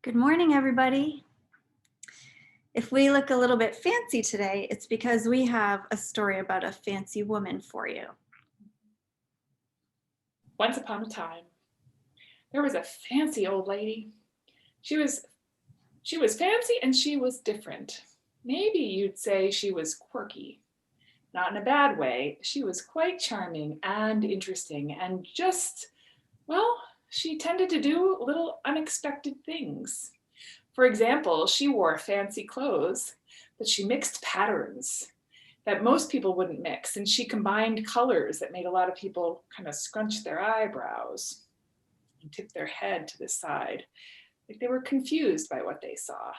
Good morning, everybody. If we look a little bit fancy today, it's because we have a story about a fancy woman for you. Once upon a time, there was a fancy old lady. She was fancy and she was different. Maybe you'd say she was quirky. Not in a bad way. She was quite charming and interesting and she tended to do little unexpected things. For example, she wore fancy clothes, but she mixed patterns that most people wouldn't mix, and she combined colors that made a lot of people kind of scrunch their eyebrows and tip their head to the side, like they were confused by what they saw.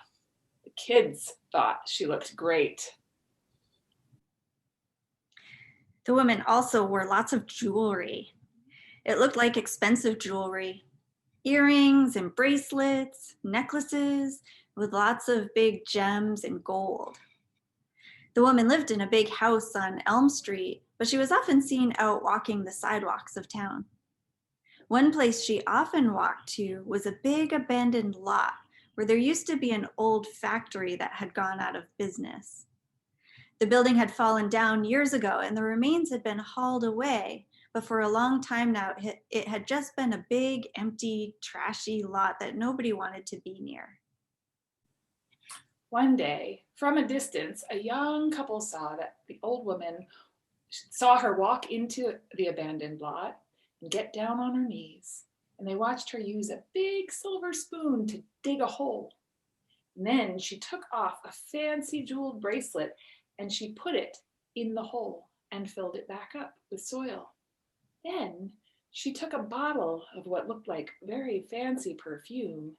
The kids thought she looked great. The woman also wore lots of jewelry. It looked like expensive jewelry, earrings and bracelets, necklaces with lots of big gems and gold. The woman lived in a big house on Elm Street, but she was often seen out walking the sidewalks of town. One place she often walked to was a big abandoned lot where there used to be an old factory that had gone out of business. The building had fallen down years ago and the remains had been hauled away, but for a long time now it had just been a big, empty, trashy lot that nobody wanted to be near. One day, from a distance, a young couple saw her walk into the abandoned lot and get down on her knees. And they watched her use a big silver spoon to dig a hole. And then she took off a fancy jeweled bracelet and she put it in the hole and filled it back up with soil. Then she took a bottle of what looked like very fancy perfume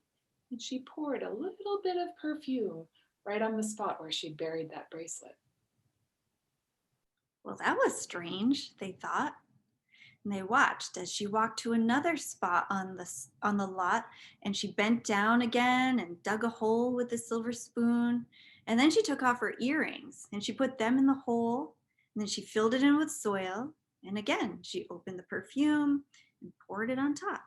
and she poured a little bit of perfume right on the spot where she'd buried that bracelet. Well, that was strange, they thought. And they watched as she walked to another spot on the lot, and she bent down again and dug a hole with the silver spoon. And then she took off her earrings and she put them in the hole, and then she filled it in with soil. And again, she opened the perfume and poured it on top.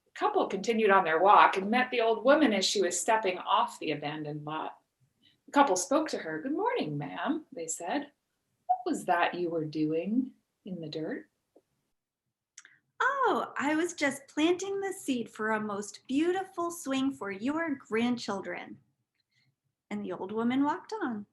The couple continued on their walk and met the old woman as she was stepping off the abandoned lot. The couple spoke to her. "Good morning, ma'am," they said. "What was that you were doing in the dirt?" Oh, I was just planting the seed for a most beautiful swing for your grandchildren. And the old woman walked on.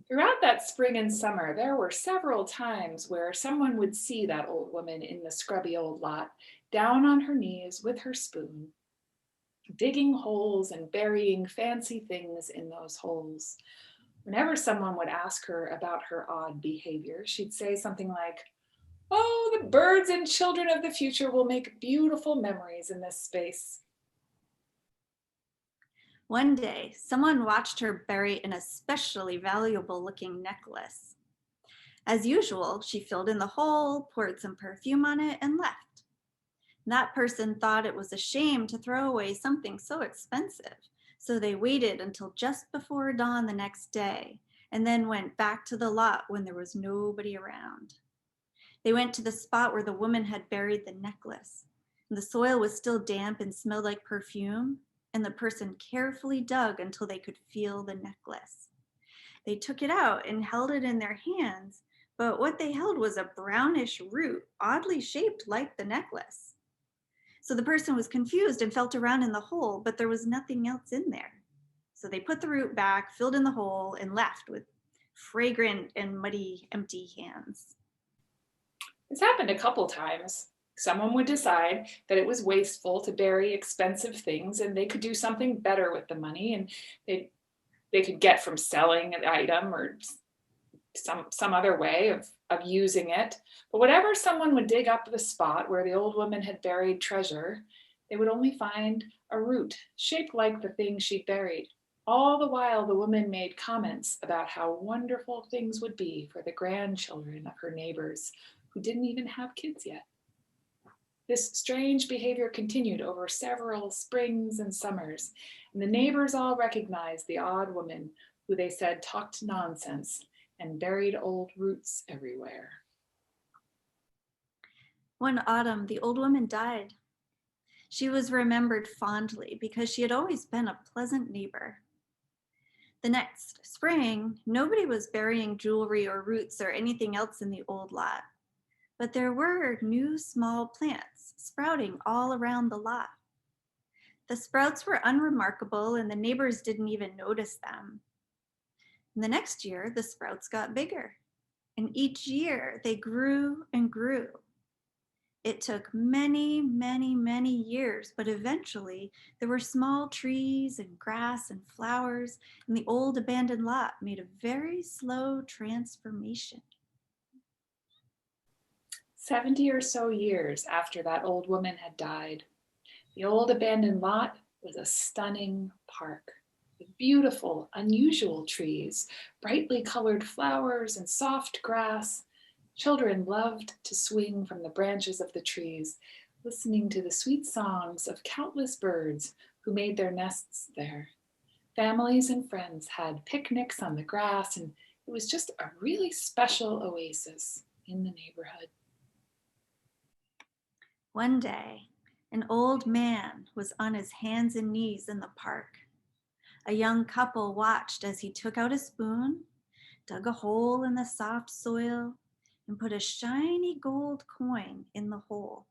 Throughout that spring and summer, there were several times where someone would see that old woman in the scrubby old lot, down on her knees with her spoon, digging holes and burying fancy things in those holes. Whenever someone would ask her about her odd behavior, she'd say something like, "Oh, the birds and children of the future will make beautiful memories in this space." One day, someone watched her bury an especially valuable looking necklace. As usual, she filled in the hole, poured some perfume on it, and left. That person thought it was a shame to throw away something so expensive, so they waited until just before dawn the next day, and then went back to the lot when there was nobody around. They went to the spot where the woman had buried the necklace. And the soil was still damp and smelled like perfume, and the person carefully dug until they could feel the necklace. They took it out and held it in their hands, but what they held was a brownish root, oddly shaped like the necklace. So the person was confused and felt around in the hole, but there was nothing else in there. So they put the root back, filled in the hole, and left with fragrant and muddy, empty hands. This happened a couple times. Someone would decide that it was wasteful to bury expensive things and they could do something better with the money, and they could get from selling an item or some other way of using it. But whenever someone would dig up the spot where the old woman had buried treasure, they would only find a root shaped like the thing she'd buried. All the while, the woman made comments about how wonderful things would be for the grandchildren of her neighbors who didn't even have kids yet. This strange behavior continued over several springs and summers, and the neighbors all recognized the odd woman who they said talked nonsense and buried old roots everywhere. One autumn, the old woman died. She was remembered fondly because she had always been a pleasant neighbor. The next spring, nobody was burying jewelry or roots or anything else in the old lot, but there were new small plants sprouting all around the lot. The sprouts were unremarkable and the neighbors didn't even notice them. And the next year, the sprouts got bigger, and each year they grew and grew. It took many, many, many years, but eventually there were small trees and grass and flowers, and the old abandoned lot made a very slow transformation. 70 or so years after that old woman had died, the old abandoned lot was a stunning park with beautiful, unusual trees, brightly colored flowers, and soft grass. Children loved to swing from the branches of the trees, listening to the sweet songs of countless birds who made their nests there. Families and friends had picnics on the grass, and it was just a really special oasis in the neighborhood. One day, an old man was on his hands and knees in the park. A young couple watched as he took out a spoon, dug a hole in the soft soil, and put a shiny gold coin in the hole.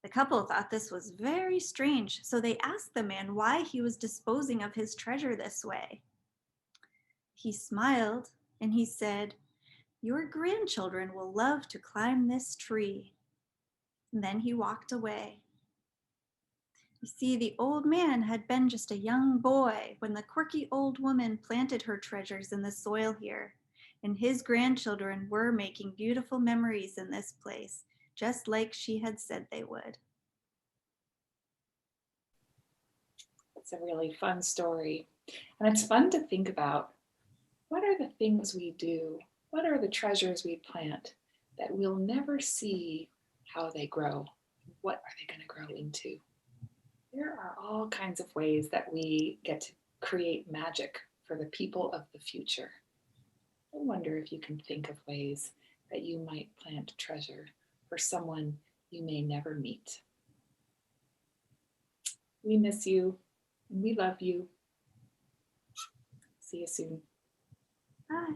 The couple thought this was very strange, so they asked the man why he was disposing of his treasure this way. He smiled and he said, "Your grandchildren will love to climb this tree." And then he walked away. You see, the old man had been just a young boy when the quirky old woman planted her treasures in the soil here, and his grandchildren were making beautiful memories in this place, just like she had said they would. It's a really fun story. And it's fun to think about, what are the things we do? What are the treasures we plant that we'll never see how they grow? What are they going to grow into? There are all kinds of ways that we get to create magic for the people of the future. I wonder if you can think of ways that you might plant treasure for someone you may never meet. We miss you and we love you. See you soon. Bye.